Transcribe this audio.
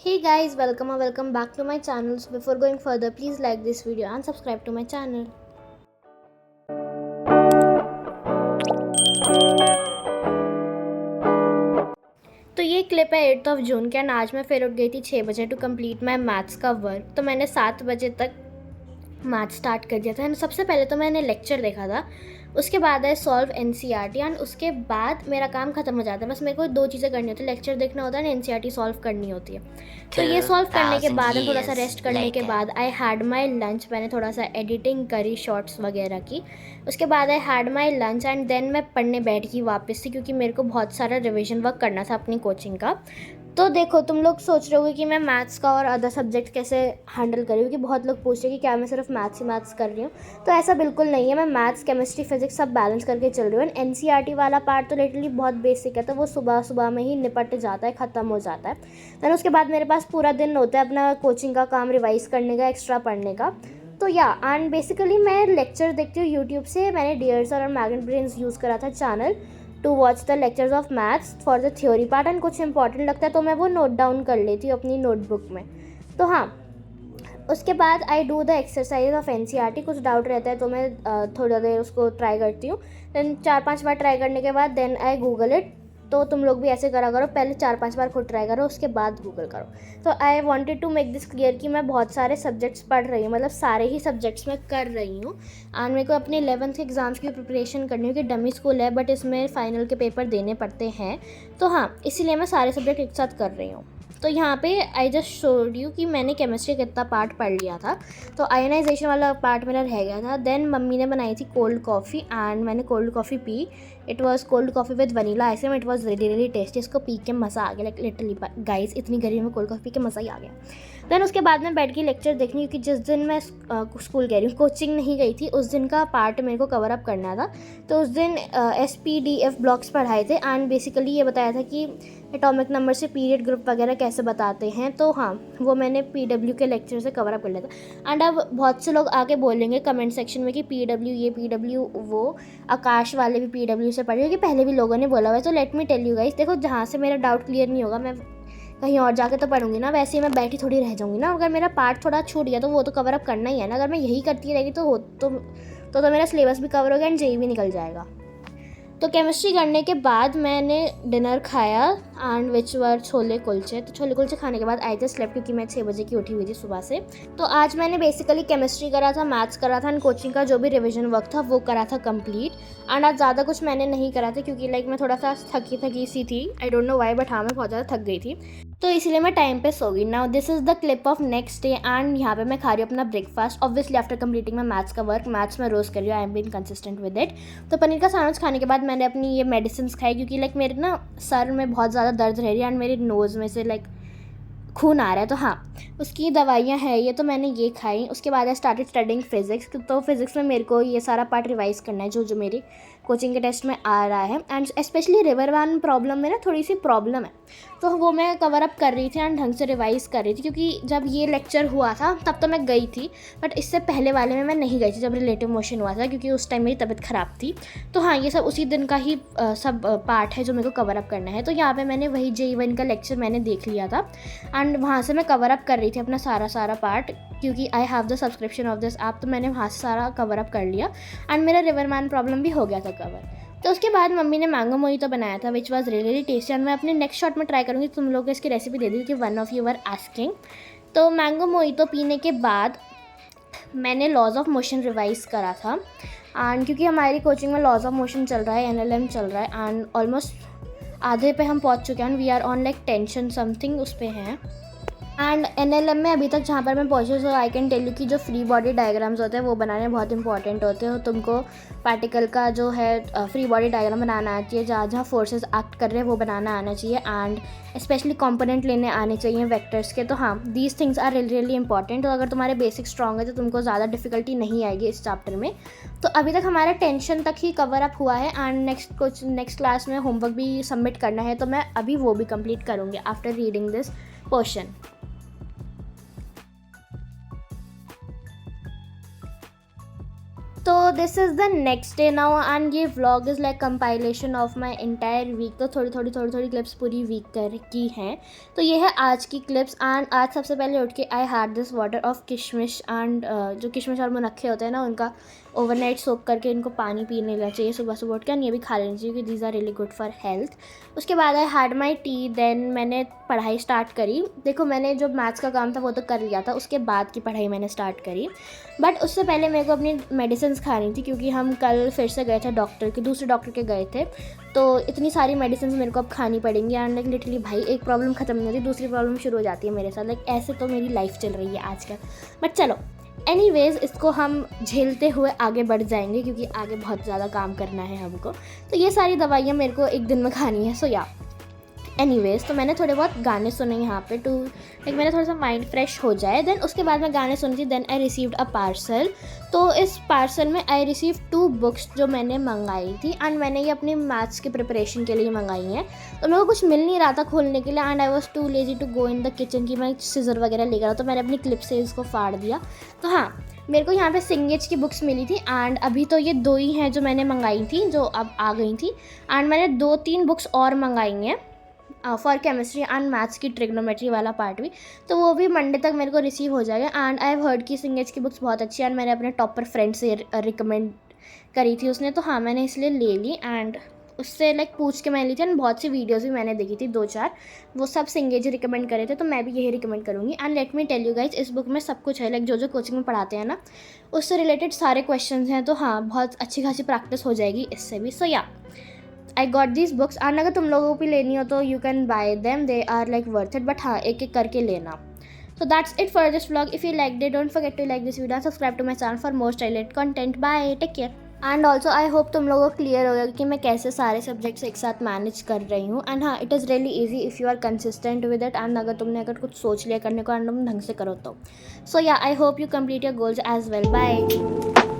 Hey guys, welcome or welcome back to my channel. So before going further, please like this video and subscribe to my channel. तो ये clip है 8th of June के and आज मैं फिर उठ गई थी 6 बजे टू कंप्लीट माई मैथ्स का वर्क। तो मैंने 7 बजे तक मैथ स्टार्ट कर दिया था एंड सबसे पहले तो मैंने लेक्चर देखा था, उसके बाद है सॉल्व एनसीईआरटी एंड उसके बाद मेरा काम खत्म हो जाता है। बस मेरे को दो चीज़ें करनी होती है, लेक्चर देखना होता है एंड एनसीईआरटी सॉल्व करनी होती है। तो ये सॉल्व करने के बाद थोड़ा सा रेस्ट करने के बाद आई हैड माई लंच। मैंने थोड़ा सा एडिटिंग करी शॉर्ट्स वगैरह की। उसके बाद I had my lunch and then मैं पढ़ने बैठ गई वापस से, क्योंकि मेरे को बहुत सारा रिविजन वर्क करना था अपनी कोचिंग का। तो देखो, तुम लोग सोच रहे होगे कि मैं मैथ्स का और अदर सब्जेक्ट कैसे हैंडल करी, क्योंकि बहुत लोग पूछ रहे हैं कि क्या मैं सिर्फ मैथ्स ही मैथ्स कर रही हूँ। तो ऐसा बिल्कुल नहीं है, मैं मैथ्स केमिस्ट्री फिजिक्स सब बैलेंस करके चल रही हूँ। एनसीईआरटी वाला पार्ट तो लिटरली बहुत बेसिक है, तो वो सुबह सुबह में ही निपट जाता है, ख़त्म हो जाता है। देन उसके बाद मेरे पास पूरा दिन होता है अपना कोचिंग का काम रिवाइज़ करने का, एक्स्ट्रा पढ़ने का। तो या एंड बेसिकली मैं लेक्चर देखती हूँ यूट्यूब से। मैंने डियर सर और मैगन ब्रेन्स यूज़ करा था channel to watch the lectures of maths for the theory part and कुछ इंपॉर्टेंट लगता है तो मैं वो नोट डाउन कर लेती हूँ अपनी नोटबुक में। तो हाँ, उसके बाद I do the exercise of NCERT. कुछ डाउट रहता है तो मैं थोड़ा देर उसको ट्राई करती हूँ। देन 4-5 बार ट्राई करने के बाद देन आई गूगल इट। तो तुम लोग भी ऐसे करा करो, पहले 4-5 बार खुद ट्राई करो, उसके बाद गूगल करो। तो I wanted to make this clear कि मैं बहुत सारे सब्जेक्ट्स पढ़ रही हूँ, मतलब सारे ही सब्जेक्ट्स में कर रही हूँ। एंड मेरे को अपने 11th के एग्ज़ाम्स की प्रिपरेशन करनी है कि डमी स्कूल है, बट इसमें फ़ाइनल के पेपर देने पड़ते हैं। तो हाँ, इसीलिए मैं सारे सब्जेक्ट एक साथ कर रही हूँ। तो यहाँ पे आई जस्ट शोड यू कि मैंने केमिस्ट्री का कितना पार्ट पढ़ लिया था। तो आयोनाइजेशन वाला पार्ट मेरा रह गया था। देन मम्मी ने बनाई थी कोल्ड कॉफ़ी एंड मैंने cold coffee P. It was cold coffee with vanilla ice cream. It was really really tasty. इसको पी के मज़ा आ गया, लाइक लिटरली गाइस, इतनी गर्मी में कोल्ड कॉफ़ी पी के मज़ा ही आ गया। देन उसके बाद मैं बैठ के लेक्चर देखनी, क्योंकि जिस दिन मैं स्कूल कह रही हूँ, कोचिंग नहीं गई थी, उस दिन का पार्ट मेरे को कवर अप करना था। तो उस दिन SPDF ब्लॉक्स पढ़ाए थे एंड बेसिकली ये बताया था कि एटॉमिक नंबर से पीरियड ग्रुप वगैरह कैसे बताते हैं। तो हाँ, वो मैंने PW के लेक्चर से कवर अप कर लिया था। एंड अब बहुत से लोग आके बोलेंगे कमेंट सेक्शन में कि PW ये PW वो, आकाश वाले भी PW से पढ़े, क्योंकि पहले भी लोगों ने बोला हुआ है। तो let me tell you guys, देखो, जहाँ से मेरा डाउट क्लियर नहीं होगा मैं कहीं और जाके तो पढ़ूंगी ना, वैसे ही मैं बैठी थोड़ी रह जाऊंगी ना। अगर मेरा पार्ट थोड़ा छूट गया तो वो तो कवर अप करना ही है ना। अगर मैं यही करती रहेगी तो मेरा सिलेबस भी कवर हो गया एंड जेई भी निकल जाएगा। तो केमिस्ट्री करने के बाद मैंने डिनर खाया एंड विच वर छोले कुलचे। तो छोले कुलचे खाने के बाद आई जस्ट स्लेप्ट, क्योंकि मैं 6 बजे की उठी हुई थी सुबह से। तो आज मैंने बेसिकली केमिस्ट्री करा था, मैथ्स करा था एंड कोचिंग का जो भी रिवीजन वर्क था वो करा था कंप्लीट। एंड आज ज़्यादा कुछ मैंने नहीं करा था, क्योंकि लाइक मैं थोड़ा सा थकी सी थी। I don't know why, but हाँ, मैं बहुत ज़्यादा थक गई थी, तो इसलिए मैं टाइम पे सो गई। Now this is the clip of next day and यहाँ पे मैं खा रही हूँ अपना breakfast, obviously after completing my maths का वर्क। मैथ्स में रोज़ कर रही हूँ, I am been consistent with it. तो पनीर का सैंडविच खाने के बाद मैंने अपनी ये मेडिसिन खाई, क्योंकि लाइक मेरे ना सर में बहुत ज़्यादा दर्द रह रही है एंड मेरे नोज़ में से लाइक खून आ रहा है। तो हाँ, उसकी दवाइयाँ हैं ये, तो मैंने ये खाई। उसके बाद आई स्टार्टेड स्टडिंग फिजिक्स। तो फिजिक्स में मेरे को ये सारा पार्ट रिवाइज़ करना है जो मेरी कोचिंग के टेस्ट में आ रहा है। And specially river van problem में ना थोड़ी सी प्रॉब्लम है, तो वो मैं कवर अप कर रही थी एंड ढंग से रिवाइज़ कर रही थी, क्योंकि जब ये लेक्चर हुआ था तब तो मैं गई थी, बट इससे पहले वाले में मैं नहीं गई थी जब रिलेटिव मोशन हुआ था, क्योंकि उस टाइम मेरी तबीयत ख़राब थी। तो हाँ, ये सब उसी दिन का ही सब पार्ट है जो मेरे को कवर अप करना है। तो यहाँ पे मैंने वही JEE1 का लेक्चर मैंने देख लिया था एंड वहाँ से मैं कवर अप कर रही थी अपना सारा पार्ट, क्योंकि I have the subscription of this app. तो मैंने वहाँ से सारा कवर अप कर लिया एंड मेरा रिवर मैन प्रॉब्लम भी हो गया था कवर। तो उसके बाद मम्मी ने मैंगो मोहितो बनाया था which was really tasty and मैं अपने नेक्स्ट शॉट में ट्राई करूँगी। तुम लोग को इसकी रेसिपी दे दी कि one of you are asking. तो मैंगो मोहितो पीने के बाद मैंने लॉज ऑफ मोशन रिवाइज़ करा था एंड क्योंकि हमारी कोचिंग में लॉज ऑफ मोशन चल रहा है, NLM चल रहा है एंड ऑलमोस्ट आधे पे हम पहुंच चुके हैं। We are on like tension something उस पे हैं एंड NLM में अभी तक जहाँ पर मैं पहुँची, सो आई कैन टेल यू कि जो फ्री बॉडी डायग्राम्स होते हैं वो बनाने बहुत इंपॉर्टेंट होते हैं। तुमको पार्टिकल का जो है फ्री बॉडी डायग्राम बनाना आना चाहिए, जहाँ जहाँ फोर्सेस एक्ट कर रहे हैं वो बनाना आना चाहिए एंड स्पेशली कंपोनेंट लेने आने चाहिए वेक्टर्स के। तो हाँ, these things are really important. तो अगर तुम्हारे बेसिक स्ट्रॉन्ग है तो तुमको ज़्यादा डिफिकल्टी नहीं आएगी इस चैप्टर में। तो अभी तक हमारा टेंशन तक ही कवर अप हुआ है एंड नेक्स्ट क्लास में होमवर्क भी सबमिट करना है, तो मैं अभी वो भी कंप्लीट करूँगी आफ्टर रीडिंग दिस पोर्शन। तो this is the next day now and ये vlog is like compilation of my entire week. तो थोड़ी क्लिप्स पूरी वीक कर की हैं। तो ये है आज की क्लिप्स। एंड आज सबसे पहले उठ के I had this water of किशमिश एंड जो किशमिश और मुनक्खे होते हैं ना, उनका ओवरनाइट सोक करके इनको पानी पीने लेना चाहिए सुबह सुबह उठ के, ये भी खा लेनी चाहिए क्योंकि these are really good for health. उसके बाद I had my tea, then मैंने पढ़ाई स्टार्ट करी। देखो मैंने जो मैथ्स का काम था वो तो कर लिया था, उसके बाद की पढ़ाई मैंने स्टार्ट करी। बट उससे पहले मेरे को अपनी मेडिसिन खानी थी क्योंकि हम कल फिर से गए थे दूसरे डॉक्टर के गए थे। तो इतनी सारी मेडिसिन मेरे को अब खानी पड़ेंगी एंड लाइक लिटरली भाई एक प्रॉब्लम ख़त्म नहीं होती, दूसरी प्रॉब्लम शुरू हो जाती है मेरे साथ। लाइक ऐसे तो मेरी लाइफ चल रही है आजकल। बट चलो एनीवेज, इसको हम झेलते हुए आगे बढ़ जाएंगे क्योंकि आगे बहुत ज़्यादा काम करना है हमको। तो ये सारी दवाइयाँ मेरे को एक दिन में खानी है। सो या एनीवेज, तो मैंने थोड़े बहुत गाने सुने यहाँ पे टू लाइक मेरा थोड़ा सा माइंड फ्रेश हो जाए। देन उसके बाद मैं गाने सुनी थी। Then I received a parcel. तो इस पार्सल में आई रिसीव 2 बुक्स जो मैंने मंगाई थी एंड मैंने ये अपनी मैथ्स के प्रिपरेशन के लिए मंगाई हैं। तो मेरे को कुछ मिल नहीं रहा था खोलने के लिए and I was too lazy to go in the kitchen की मैं सीजर वगैरह लेकर, तो मैंने अपनी क्लिप से इसको फाड़ दिया। तो हाँ, मेरे को यहाँ पे सिंगेज की बुक्स मिली थी एंड अभी तो ये 2 ही हैं जो मैंने मंगाई थी, जो अब आ गई थी। एंड मैंने 2-3 बुक्स और मंगाई हैं फॉर केमिस्ट्री एंड मैथ्स की ट्रिग्नोमेट्री वाला पार्ट भी, तो वो भी मंडे तक मेरे को रिसीव हो जाएगा। एंड आई हैव हर्ड की सिंगेज की बुक्स बहुत अच्छी है एंड मैंने अपने टॉपर फ्रेंड से रिकमेंड करी थी उसने, तो हाँ मैंने इसलिए ले ली। एंड उससे लाइक पूछ के मैंने ली थी एंड बहुत सी वीडियोस भी मैंने देखी थी 2-4, वो सब सिंगेज रिकमेंड करे थे, तो मैं भी यही रिकमेंड करूँगी। And let me tell you guys, इस बुक में सब कुछ है, लाइक जो कोचिंग में पढ़ाते हैं ना उससे रिलेटेड सारे क्वेश्चन हैं। तो हाँ, बहुत अच्छी खासी प्रैक्टिस हो जाएगी इससे भी। So yeah I got this books and अगर तुम लोगों को भी लेनी हो तो you can buy them, they are like worth it. But हाँ, एक एक करके लेना। So that's it for this vlog. If you liked it, don't forget to like this video and subscribe to my channel for more styled content. Bye, take care. And also I hope तुम लोगों को clear होगा कि मैं कैसे सारे subjects एक साथ मैनेज कर रही हूँ। एंड हाँ, it is really easy if you are consistent with it and अगर कुछ सोच लिया करने को एंड तुम ढंग से करो तो। So yeah I hope you complete your goals as well. Bye.